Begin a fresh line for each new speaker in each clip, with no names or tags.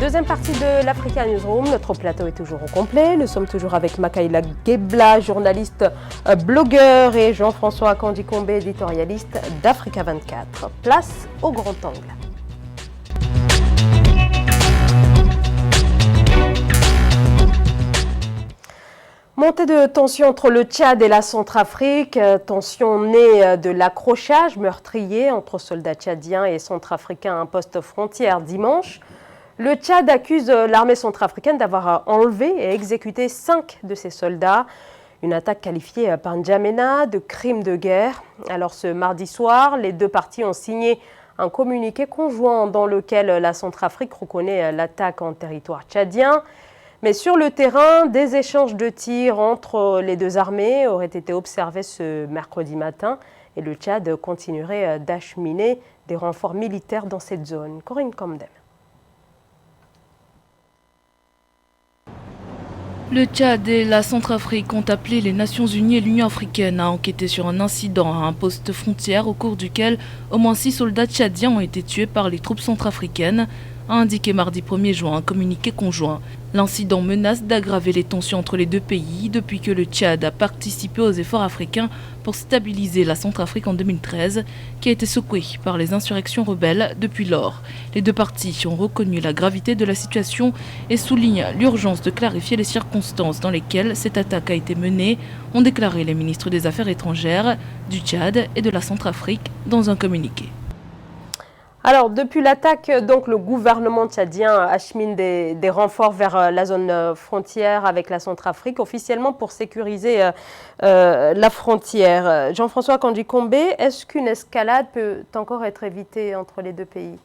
Deuxième partie de l'Africa Newsroom, notre plateau est toujours au complet. Nous sommes toujours avec Makaïla Gebla, journaliste, blogueur, et Jean-François Akanji-Kombe, éditorialiste d'Africa 24. Place au grand angle. Montée de tension entre le Tchad et la Centrafrique, tension née de l'accrochage meurtrier entre soldats tchadiens et centrafricains à un poste frontière dimanche. Le Tchad accuse l'armée centrafricaine d'avoir enlevé et exécuté 5 de ses soldats. Une attaque qualifiée par N'Djamena de crime de guerre. Alors ce mardi soir, les deux parties ont signé un communiqué conjoint dans lequel la Centrafrique reconnaît l'attaque en territoire tchadien. Mais sur le terrain, des échanges de tirs entre les deux armées auraient été observés ce mercredi matin et le Tchad continuerait d'acheminer des renforts militaires dans cette zone. Corinne Comdem.
Le Tchad et la Centrafrique ont appelé les Nations Unies et l'Union africaine à enquêter sur un incident à un poste frontière au cours duquel au moins 6 soldats tchadiens ont été tués par les troupes centrafricaines, a indiqué mardi 1er juin un communiqué conjoint. L'incident menace d'aggraver les tensions entre les deux pays depuis que le Tchad a participé aux efforts africains pour stabiliser la Centrafrique en 2013, qui a été secouée par les insurrections rebelles depuis lors. Les deux parties ont reconnu la gravité de la situation et soulignent l'urgence de clarifier les circonstances dans lesquelles cette attaque a été menée, ont déclaré les ministres des Affaires étrangères du Tchad et de la Centrafrique dans un communiqué.
Alors, depuis l'attaque, donc, le gouvernement tchadien achemine des renforts vers la zone frontière avec la Centrafrique, officiellement pour sécuriser la frontière. Jean-François Akanji-Kombe, est-ce qu'une escalade peut encore être évitée entre les deux pays?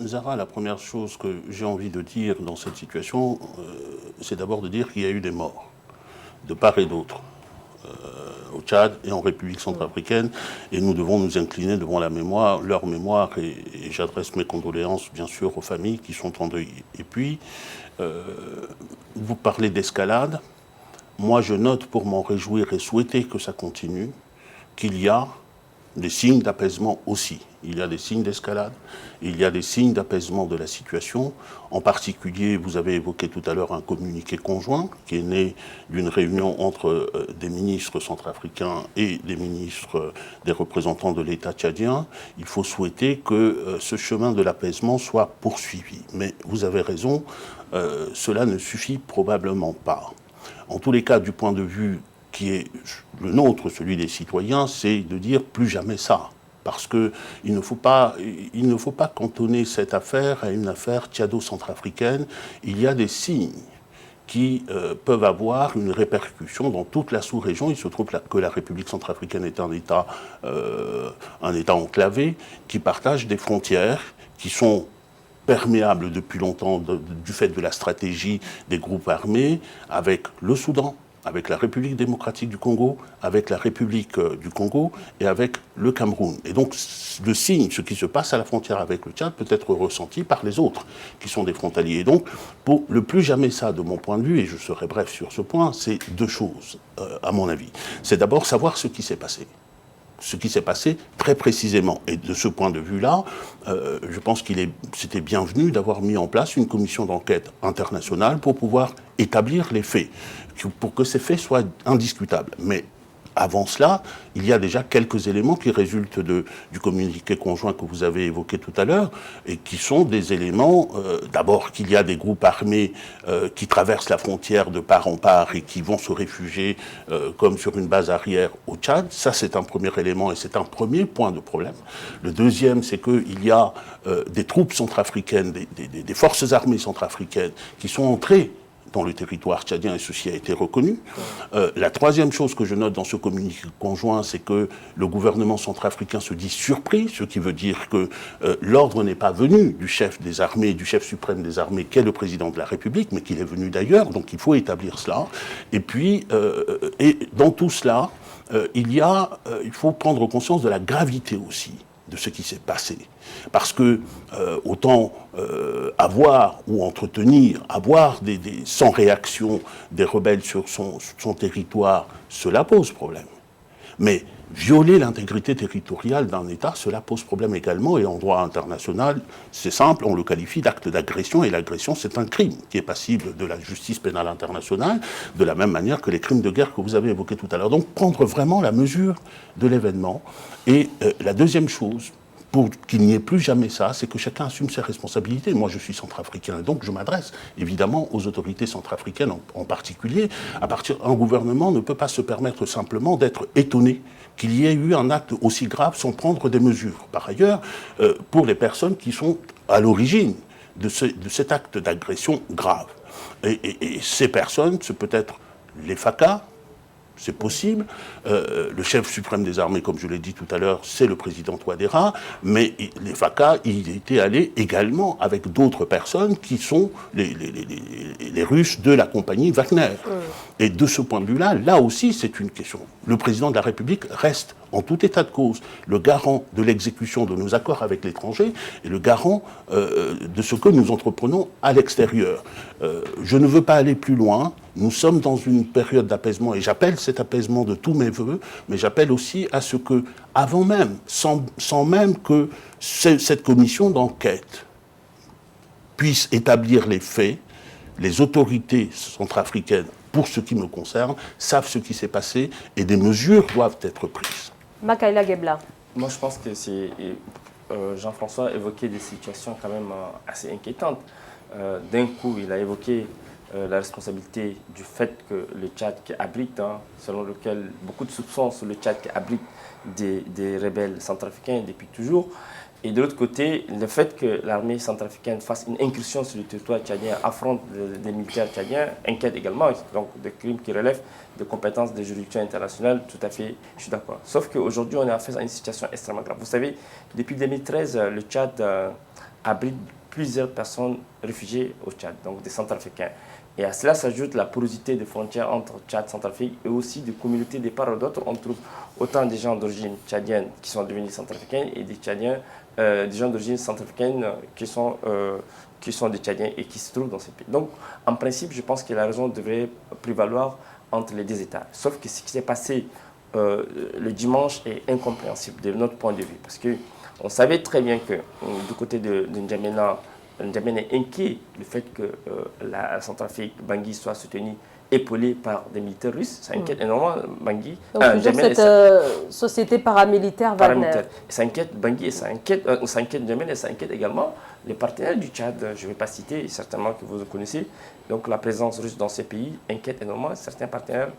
Zara, la première chose que j'ai envie de dire dans cette situation, c'est d'abord de dire qu'il y a eu des morts, de part et d'autre. Au Tchad et en République centrafricaine, et nous devons nous incliner devant la mémoire, leur mémoire, et j'adresse mes condoléances bien sûr aux familles qui sont endeuillées. Et puis, vous parlez d'escalade, moi je note pour m'en réjouir et souhaiter que ça continue, qu'il y a des signes d'apaisement aussi. Il y a des signes d'escalade, il y a des signes d'apaisement de la situation. En particulier, vous avez évoqué tout à l'heure un communiqué conjoint qui est né d'une réunion entre des ministres centrafricains et des ministres, des représentants de l'État tchadien. Il faut souhaiter que ce chemin de l'apaisement soit poursuivi. Mais vous avez raison, cela ne suffit probablement pas. En tous les cas, du point de vue qui est le nôtre, celui des citoyens, c'est de dire plus jamais ça. Parce qu'il ne faut pas cantonner cette affaire à une affaire tchado-centrafricaine. Il y a des signes qui peuvent avoir une répercussion dans toute la sous-région. Il se trouve que la République centrafricaine est un État enclavé qui partage des frontières qui sont perméables depuis longtemps du fait de la stratégie des groupes armés avec le Soudan, avec la République démocratique du Congo, avec la République du Congo et avec le Cameroun. Et donc, le signe, ce qui se passe à la frontière avec le Tchad, peut être ressenti par les autres, qui sont des frontaliers. Et donc, pour le plus jamais ça, de mon point de vue, et je serai bref sur ce point, c'est deux choses, à mon avis. C'est d'abord savoir ce qui s'est passé. Ce qui s'est passé très précisément. Et de ce point de vue-là, je pense c'était bienvenu d'avoir mis en place une commission d'enquête internationale pour pouvoir établir les faits, pour que ces faits soient indiscutables. Mais avant cela, il y a déjà quelques éléments qui résultent du communiqué conjoint que vous avez évoqué tout à l'heure, et qui sont des éléments, d'abord qu'il y a des groupes armés qui traversent la frontière de part en part et qui vont se réfugier comme sur une base arrière au Tchad. Ça, c'est un premier élément et c'est un premier point de problème. Le deuxième, c'est qu'il y a des troupes centrafricaines, des forces armées centrafricaines qui sont entrées dans le territoire tchadien, et ceci a été reconnu. La troisième chose que je note dans ce communiqué conjoint, c'est que le gouvernement centrafricain se dit surpris, ce qui veut dire que l'ordre n'est pas venu du chef des armées, du chef suprême des armées, qui est le président de la République, mais qu'il est venu d'ailleurs, donc il faut établir cela. Et puis, et dans tout cela, il faut prendre conscience de la gravité aussi de ce qui s'est passé. Parce que autant avoir ou avoir sans réaction des rebelles sur son territoire, cela pose problème. Mais violer l'intégrité territoriale d'un État, cela pose problème également. Et en droit international, c'est simple, on le qualifie d'acte d'agression. Et l'agression, c'est un crime qui est passible de la justice pénale internationale, de la même manière que les crimes de guerre que vous avez évoqués tout à l'heure. Donc prendre vraiment la mesure de l'événement. Et la deuxième chose, pour qu'il n'y ait plus jamais ça, c'est que chacun assume ses responsabilités. Moi, je suis centrafricain, donc je m'adresse évidemment aux autorités centrafricaines en particulier. Un gouvernement ne peut pas se permettre simplement d'être étonné qu'il y ait eu un acte aussi grave sans prendre des mesures. Par ailleurs, pour les personnes qui sont à l'origine de cet acte d'agression grave. Et ces personnes, c'est peut-être les FACA, c'est possible. Le chef suprême des armées, comme je l'ai dit tout à l'heure, c'est le président Touadéra, mais les FACA, il était allé également avec d'autres personnes qui sont les Russes de la compagnie Wagner. Et de ce point de vue-là, là aussi, c'est une question. Le président de la République reste, en tout état de cause, le garant de l'exécution de nos accords avec l'étranger et le garant de ce que nous entreprenons à l'extérieur. Je ne veux pas aller plus loin. Nous sommes dans une période d'apaisement et j'appelle cet apaisement de tous mes voeux, mais j'appelle aussi à ce que, avant même, sans même que cette commission d'enquête puisse établir les faits, les autorités centrafricaines, pour ce qui me concerne, savent ce qui s'est passé et des mesures doivent être prises.
Makaila Gebla.
Moi, je pense que c'est Jean-François évoquait des situations quand même assez inquiétantes. D'un coup, il a évoqué la responsabilité du fait que le Tchad qui abrite, selon lequel beaucoup de soupçons sur le Tchad qui abrite des rebelles centrafricains depuis toujours. Et de l'autre côté, le fait que l'armée centrafricaine fasse une incursion sur le territoire tchadien, affronte des militaires tchadiens, inquiète également, donc des crimes qui relèvent de compétences des juridictions internationales, tout à fait, je suis d'accord. Sauf qu'aujourd'hui, on est face à une situation extrêmement grave. Vous savez, depuis 2013, le Tchad abrite plusieurs personnes réfugiées au Tchad, donc des Centrafricains. Et à cela s'ajoute la porosité des frontières entre Tchad et Centrafrique et aussi des communautés de part et d'autre. On trouve autant des gens d'origine tchadienne qui sont devenus centrafricains et des Tchadiens, des gens d'origine centrafricaine qui sont des Tchadiens et qui se trouvent dans ces pays. Donc, en principe, je pense que la raison devrait prévaloir entre les deux États. Sauf que ce qui s'est passé le dimanche est incompréhensible de notre point de vue. Parce qu'on savait très bien que du côté de N'Djamena, N'Djamena est inquiet du fait que la Centrafrique, Bangui, soit soutenue, épaulée par des militaires russes. Ça inquiète énormément Bangui.
Donc, cette société paramilitaire Wagner.
Ça inquiète Bangui et ça inquiète N'Djamena et ça inquiète également les partenaires du Tchad. Je ne vais pas citer, certainement que vous connaissez. Donc la présence russe dans ces pays inquiète énormément certains partenaires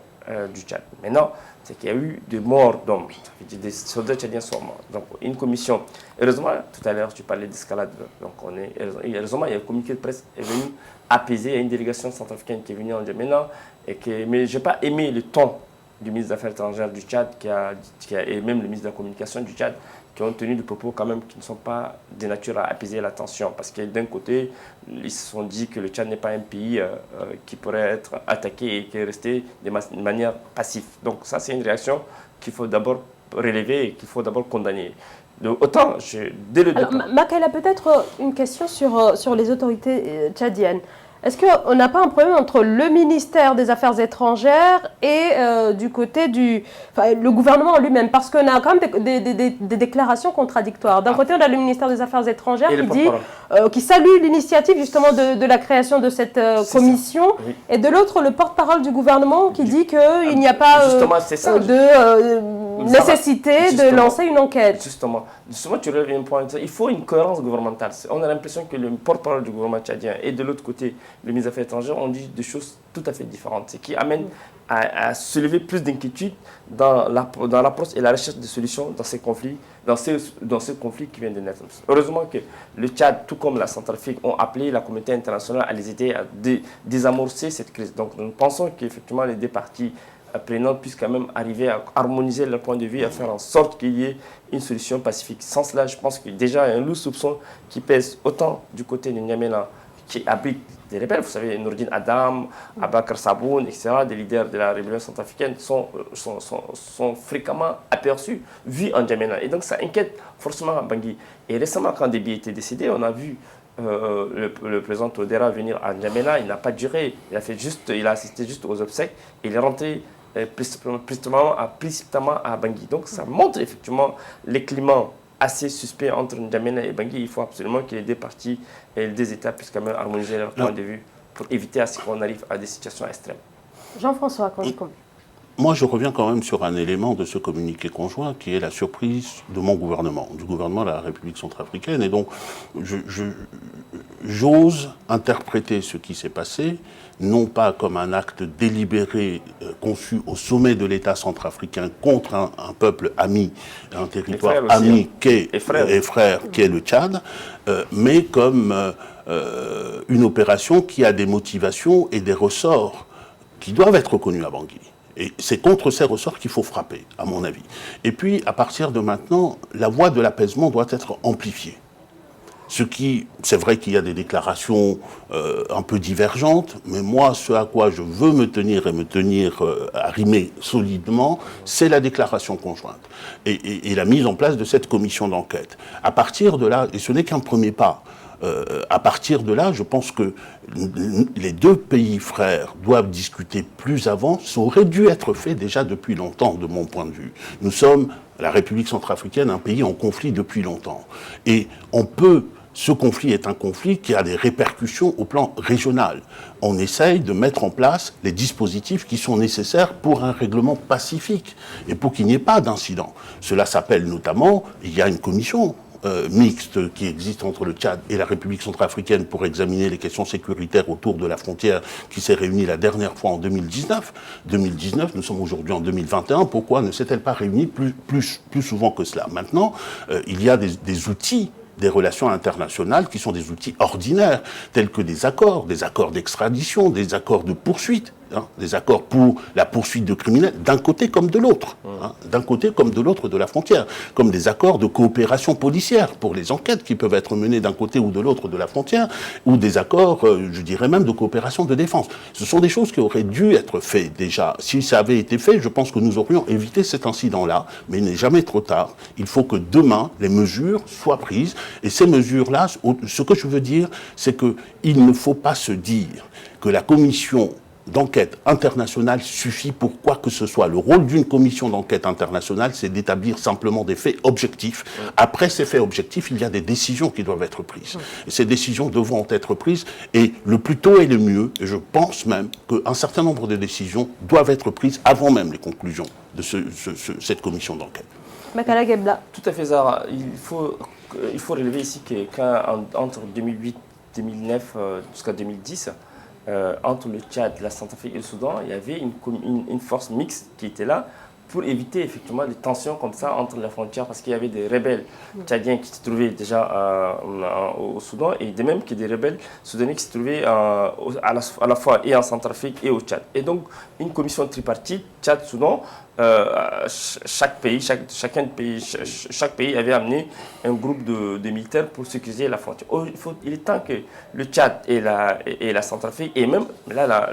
du Tchad. Maintenant, c'est qu'il y a eu des morts d'hommes, des soldats tchadiens sont morts. Donc une commission, heureusement, tout à l'heure tu parlais d'escalade, donc heureusement il y a un communiqué de presse est venu apaiser, il y a une délégation centrafricaine qui est venue en N'Djamena, mais je n'ai pas aimé le ton du ministre des Affaires étrangères du Tchad et même le ministre de la Communication du Tchad qui ont tenu des propos quand même qui ne sont pas de nature à apaiser la tension. Parce que d'un côté, ils se sont dit que le Tchad n'est pas un pays qui pourrait être attaqué et qui est resté de manière passive. Donc ça, c'est une réaction qu'il faut d'abord relever et qu'il faut d'abord condamner. Donc, autant, dès le départ...
Makaila, peut-être une question sur les autorités tchadiennes. Est-ce qu'on n'a pas un problème entre le ministère des Affaires étrangères et du côté le gouvernement lui-même? Parce qu'on a quand même des déclarations contradictoires. D'un côté, on a le ministère des Affaires étrangères qui salue l'initiative justement de la création de cette commission. Oui. Et de l'autre, le porte-parole du gouvernement qui dit qu'il n'y a pas de nécessité de lancer une enquête.
Justement, tu relèves un point. Il faut une cohérence gouvernementale. On a l'impression que le porte-parole du gouvernement tchadien et de l'autre côté, le ministre des Affaires étrangères, ont dit des choses tout à fait différentes. Ce qui amène à soulever plus d'inquiétude dans l'approche et la recherche de solutions dans ces conflits, dans ce conflit qui vient de naître. Heureusement que le Tchad, tout comme la Centrafrique, ont appelé la communauté internationale à les aider à désamorcer cette crise. Donc nous pensons qu'effectivement les deux parties prenantes puissent quand même arriver à harmoniser leur point de vue et à faire en sorte qu'il y ait une solution pacifique. Sans cela, je pense que déjà il y a un lourd soupçon qui pèse autant du côté de N'Djamena, qui abrite des rebelles. Vous savez, Nourdine Adam, Abakar Saboun, etc., des leaders de la rébellion centrafricaine sont fréquemment aperçus, vus en N'Djamena. Et donc ça inquiète forcément Bangui. Et récemment, quand Déby était décédé, on a vu le président Touadéra venir à N'Djamena. Il n'a pas duré, il a assisté juste aux obsèques. Il est rentré précipitamment à Bangui. Donc ça montre effectivement les climats assez suspects entre N'Djamena et Bangui. Il faut absolument que les deux parties et les deux États puissent quand même harmoniser leur point de vue pour éviter à ce qu'on arrive à des situations extrêmes.
Jean-François Kandikoum.
Moi, je reviens quand même sur un élément de ce communiqué conjoint qui est la surprise de mon gouvernement, du gouvernement de la République centrafricaine. Et donc, j'ose interpréter ce qui s'est passé, non pas comme un acte délibéré conçu au sommet de l'État centrafricain contre un peuple ami, un territoire ami et frère qui est le Tchad, mais comme une opération qui a des motivations et des ressorts qui doivent être reconnus à Bangui. Et c'est contre ces ressorts qu'il faut frapper, à mon avis. Et puis, à partir de maintenant, la voie de l'apaisement doit être amplifiée. C'est vrai qu'il y a des déclarations un peu divergentes, mais moi, ce à quoi je veux me tenir et me tenir arrimé solidement, c'est la déclaration conjointe et la mise en place de cette commission d'enquête. À partir de là, et ce n'est qu'un premier pas, à partir de là, je pense que les deux pays frères doivent discuter plus avant. Ça aurait dû être fait déjà depuis longtemps, de mon point de vue. Nous sommes, la République centrafricaine, un pays en conflit depuis longtemps. Et ce conflit est un conflit qui a des répercussions au plan régional. On essaye de mettre en place les dispositifs qui sont nécessaires pour un règlement pacifique et pour qu'il n'y ait pas d'incident. Cela s'appelle notamment, il y a une commission mixte qui existe entre le Tchad et la République centrafricaine pour examiner les questions sécuritaires autour de la frontière qui s'est réunie la dernière fois en 2019. 2019, nous sommes aujourd'hui en 2021. Pourquoi ne s'est-elle pas réunie plus souvent que cela? Maintenant, il y a des outils des relations internationales qui sont des outils ordinaires, tels que des accords d'extradition, des accords de poursuite, des accords pour la poursuite de criminels, d'un côté comme de l'autre, d'un côté comme de l'autre de la frontière, comme des accords de coopération policière pour les enquêtes qui peuvent être menées d'un côté ou de l'autre de la frontière, ou des accords, je dirais même, de coopération de défense. Ce sont des choses qui auraient dû être faites déjà. Si ça avait été fait, je pense que nous aurions évité cet incident-là, mais il n'est jamais trop tard. Il faut que demain, les mesures soient prises, et ces mesures-là, ce que je veux dire, c'est qu'il ne faut pas se dire que la commission d'enquête internationale suffit pour quoi que ce soit. Le rôle d'une commission d'enquête internationale, c'est d'établir simplement des faits objectifs. Après ces faits objectifs, il y a des décisions qui doivent être prises. Et ces décisions devront être prises, et le plus tôt est le mieux. Et je pense même qu'un certain nombre de décisions doivent être prises avant même les conclusions de cette commission d'enquête.
Makala Gebla.
Tout à fait, Zara. Il faut relever ici qu'entre 2008, 2009 jusqu'à 2010, entre le Tchad, la Centrafrique et le Soudan, il y avait une force mixte qui était là pour éviter effectivement des tensions comme ça entre la frontière, parce qu'il y avait des rebelles tchadiens qui se trouvaient déjà au Soudan, et de même qu'il y a des rebelles soudanais qui se trouvaient à la fois et en Centrafrique et au Tchad. Et donc une commission tripartite, Tchad-Soudan, chaque pays avait amené un groupe de militaires pour sécuriser la frontière. Il est temps que le Tchad et la Centrafrique, et même là,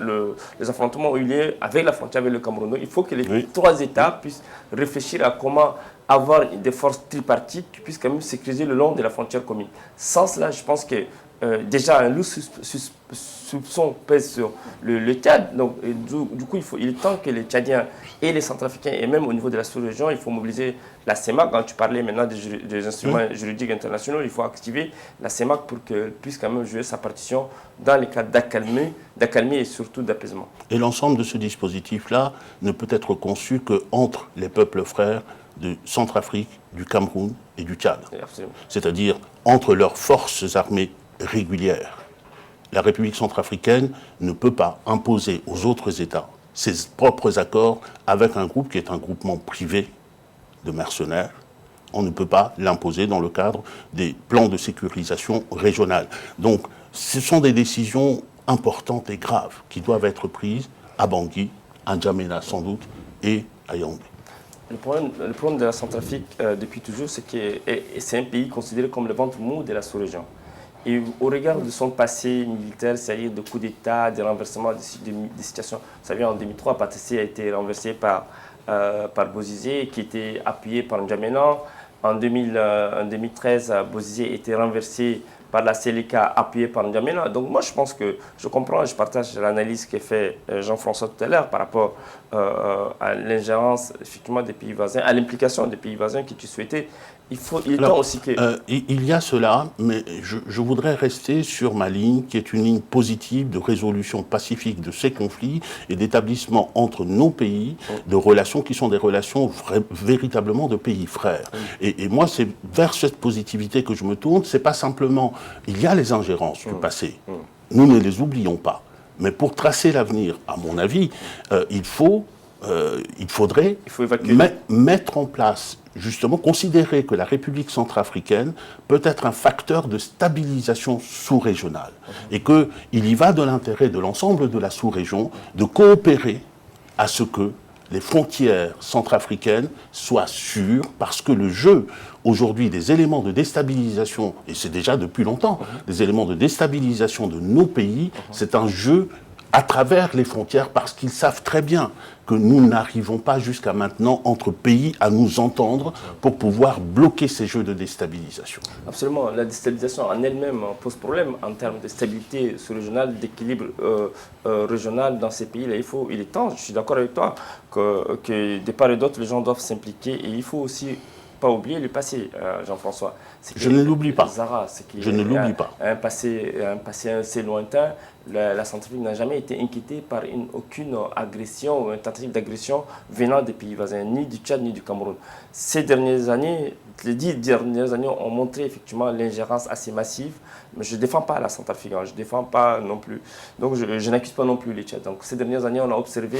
les affrontements ont eu lieu avec la frontière, avec le Cameroun. Il faut que les trois États puissent réfléchir à comment avoir des forces tripartites qui puissent quand même sécuriser le long de la frontière commune. Sans cela, je pense que déjà un lourd soupçon pèse sur le Tchad. Donc, du coup, il est temps que les Tchadiens et les Centrafricains, et même au niveau de la sous-région, il faut mobiliser la CEMAC. Quand tu parlais maintenant des instruments juridiques internationaux, il faut activer la CEMAC pour qu'elle puisse quand même jouer sa partition dans les cas d'accalmie et surtout d'apaisement.
Et l'ensemble de ce dispositif-là ne peut être conçu qu'entre les peuples frères de Centrafrique, du Cameroun et du Tchad. C'est-à-dire entre leurs forces armées régulières. La République centrafricaine ne peut pas imposer aux autres États ses propres accords avec un groupe qui est un groupement privé de mercenaires. On ne peut pas l'imposer dans le cadre des plans de sécurisation régionale. Donc, ce sont des décisions importantes et graves qui doivent être prises à Bangui, à N'Djamena sans doute, et à Yaoundé.
Le problème de la Centrafrique depuis toujours, c'est que c'est un pays considéré comme le ventre mou de la sous-région. Et au regard de son passé militaire, c'est-à-dire de coups d'État, de renversement des situations. Vous savez, en 2003, Patrice a été renversé par Bozizé, qui était appuyé par N'Djamena. En 2013, Bozizé a été renversé par la Seleka appuyée par N'Djamena. Donc moi je pense que je comprends, je partage l'analyse qu'a fait Jean-François tout à l'heure par rapport à l'ingérence effectivement des pays voisins, à l'implication des pays voisins que tu souhaitais. Il est temps aussi que...
il y a cela, mais je voudrais rester sur ma ligne, qui est une ligne positive de résolution pacifique de ces conflits et d'établissement entre nos pays de relations qui sont des relations véritablement de pays frères. Et moi, c'est vers cette positivité que je me tourne. C'est pas simplement... Il y a les ingérences du passé. Nous ne les oublions pas. Mais pour tracer l'avenir, à mon avis, il faudrait mettre en place, justement, considérer que la République centrafricaine peut être un facteur de stabilisation sous-régionale et qu'il y va de l'intérêt de l'ensemble de la sous-région de coopérer à ce que les frontières centrafricaines soient sûres, parce que le jeu, aujourd'hui, des éléments de déstabilisation, et c'est déjà depuis longtemps, des éléments de déstabilisation de nos pays, c'est un jeu à travers les frontières, parce qu'ils savent très bien que nous n'arrivons pas jusqu'à maintenant entre pays à nous entendre pour pouvoir bloquer ces jeux de déstabilisation.
Absolument, la déstabilisation en elle-même pose problème en termes de stabilité sous-régionale, d'équilibre régional dans ces pays-là. Il est temps, je suis d'accord avec toi, que de part et d'autre, les gens doivent s'impliquer, et il faut aussi pas oublier le passé, Jean-François.
Je ne l'oublie pas.
Zara,
je ne l'oublie pas.
Un passé assez lointain. La Centrafrique n'a jamais été inquiétée par aucune agression ou une tentative d'agression venant des pays voisins, ni du Tchad ni du Cameroun. Ces dernières années, les 10 dernières années ont montré effectivement l'ingérence assez massive, mais je ne défends pas la Centrafrique, je ne défends pas non plus. Donc je n'accuse pas non plus le Tchad. Donc ces dernières années, on a observé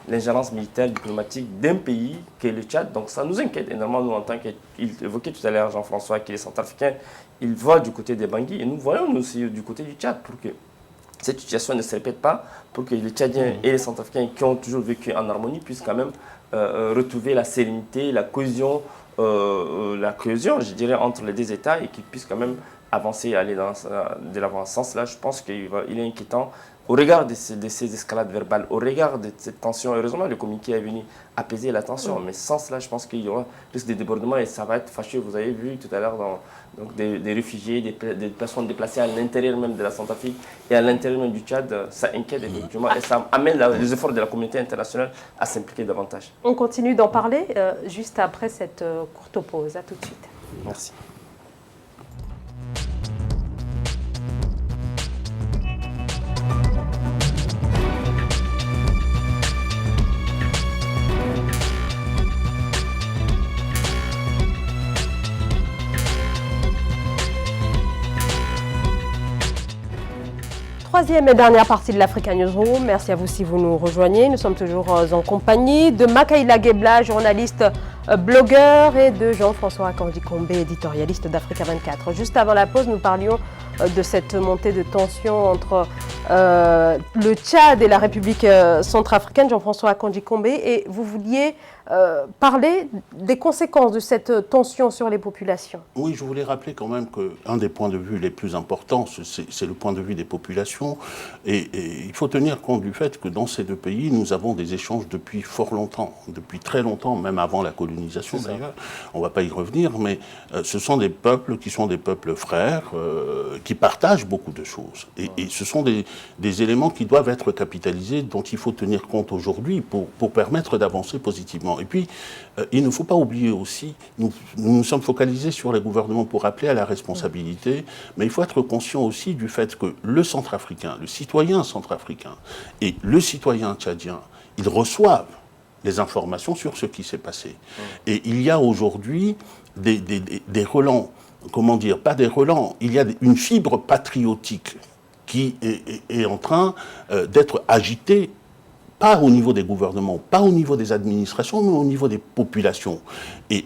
l'ingérence militaire diplomatique d'un pays qui est le Tchad. Donc ça nous inquiète énormément, nous, en tant qu'il évoquait tout à l'heure Jean-François, qui est centrafricain, il voit du côté des Bangui, et nous voyons nous aussi du côté du Tchad pour que cette situation ne se répète pas, pour que les Tchadiens et les Centrafricains qui ont toujours vécu en harmonie puissent quand même retrouver la sérénité, la cohésion, je dirais, entre les deux États, et qu'ils puissent quand même avancer et aller de l'avant. En ce sens-là, je pense qu'il est inquiétant au regard de ces escalades verbales, au regard de cette tension. Heureusement, le communiqué est venu apaiser la tension, mais sans cela, je pense qu'il y aura risque de débordement et ça va être fâcheux. Vous avez vu tout à l'heure des réfugiés, des personnes déplacées à l'intérieur même de la Centrafrique et à l'intérieur même du Tchad. Ça inquiète effectivement et ça amène les efforts de la communauté internationale à s'impliquer davantage.
On continue d'en parler juste après cette courte pause. À tout de suite.
Merci.
Troisième et dernière partie de l'Africa Newsroom. Merci à vous si vous nous rejoignez. Nous sommes toujours en compagnie de Makaïla Gebla, journaliste, blogueur, et de Jean-François Akanji-Kombe, éditorialiste d'Africa 24. Juste avant la pause, nous parlions de cette montée de tension entre le Tchad et la République centrafricaine. Jean-François Akanji-Kombe, et vous vouliez parler des conséquences de cette tension sur les populations.
Oui, je voulais rappeler quand même qu'un des points de vue les plus importants, c'est le point de vue des populations. Et il faut tenir compte du fait que dans ces deux pays, nous avons des échanges depuis fort longtemps, depuis très longtemps, même avant la colonisation d'ailleurs. On ne va pas y revenir, mais ce sont des peuples qui sont des peuples frères, qui partagent beaucoup de choses. Et ce sont des éléments qui doivent être capitalisés, dont il faut tenir compte aujourd'hui pour permettre d'avancer positivement. Et puis, il ne faut pas oublier aussi, nous sommes focalisés sur les gouvernements pour appeler à la responsabilité, mais il faut être conscient aussi du fait que le centrafricain, le citoyen centrafricain et le citoyen tchadien, ils reçoivent les informations sur ce qui s'est passé. Et il y a aujourd'hui des relents, comment dire, pas des relents, il y a une fibre patriotique qui est en train d'être agitée, pas au niveau des gouvernements, pas au niveau des administrations, mais au niveau des populations. Et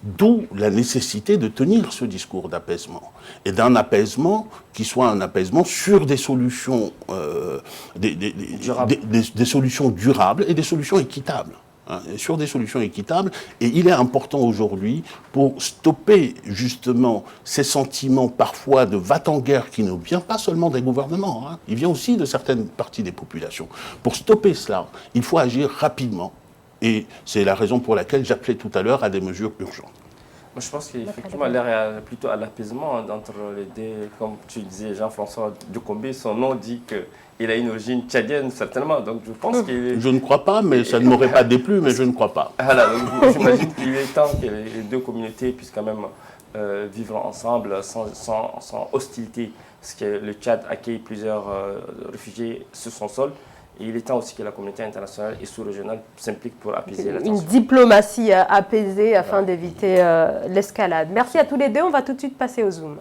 d'où la nécessité de tenir ce discours d'apaisement. Et d'un apaisement qui soit un apaisement sur des solutions, des solutions durables et des solutions équitables. Sur des solutions équitables. Et il est important aujourd'hui, pour stopper justement ces sentiments parfois de va-t-en-guerre qui ne vient pas seulement des gouvernements, il vient aussi de certaines parties des populations. Pour stopper cela, il faut agir rapidement. Et c'est la raison pour laquelle j'appelais tout à l'heure à des mesures urgentes.
Je pense qu'effectivement, l'air est plutôt à l'apaisement entre les deux. Comme tu disais, Jean-François Doucombé, son nom dit qu'il a une origine tchadienne, certainement. Donc je pense qu'il...
Je ne crois pas, mais ça ne m'aurait pas déplu, mais je ne crois pas.
Voilà, donc j'imagine qu'il est temps que les deux communautés puissent quand même vivre ensemble sans hostilité. Parce que le Tchad accueille plusieurs réfugiés sur son sol. Et il est temps aussi que la communauté internationale et sous-régionale s'implique pour apaiser la tension.
Une diplomatie apaisée afin d'éviter l'escalade. Merci à tous les deux. On va tout de suite passer au Zoom.